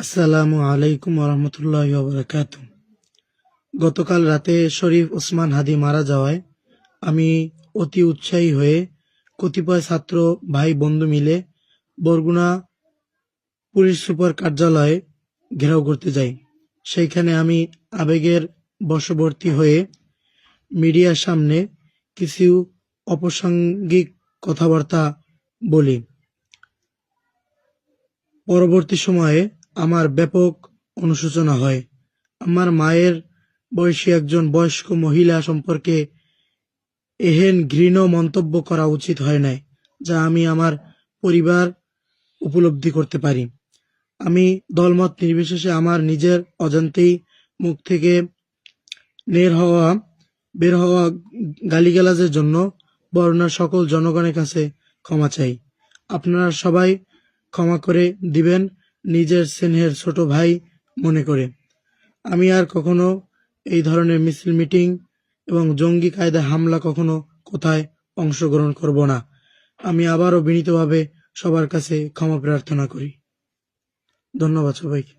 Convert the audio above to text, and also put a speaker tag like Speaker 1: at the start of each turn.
Speaker 1: আসসালামু আলাইকুম ওরহমতুল্লাহি ওয়াবারাকাতু। গতকাল রাতে শরীফ ওসমান হাদী মারা যাওয়ায় আমি অতি উৎসাহী হয়ে কতিপয় ছাত্র ভাই বন্ধু মিলে বরগুনা পুলিশ সুপার কার্যালয়ে ঘেরাও করতে যাই। সেইখানে আমি আবেগের বশবর্তী হয়ে মিডিয়ার সামনে কিছু অপ্রাসঙ্গিক কথাবার্তা বলি। পরবর্তী সময়ে আমার ব্যাপক অনুশোচনা হয়। আমার মায়ের বয়সী একজন বয়স্ক মহিলা সম্পর্কে এহেন ঘৃণ্য মন্তব্য করা উচিত হয় নাই, যা আমি আমার পরিবার উপলব্ধি করতে পারি। আমি দলমত নির্বিশেষে আমার নিজের অজান্তেই মুখ থেকে বের হওয়া গালিগালাজের জন্য বরগুনার সকল জনগণের কাছে ক্ষমা চাই। আপনারা সবাই ক্ষমা করে দিবেন, নিজের স্নেহের ছোট ভাই মনে করে। আমি আর কখনো এই ধরনের মিছিল, মিটিং এবং জঙ্গি কায়দায় হামলা কখনো কোথায় অংশগ্রহণ করব না। আমি আবারও বিনীতভাবে সবার কাছে ক্ষমা প্রার্থনা করি। ধন্যবাদ সবাইকে।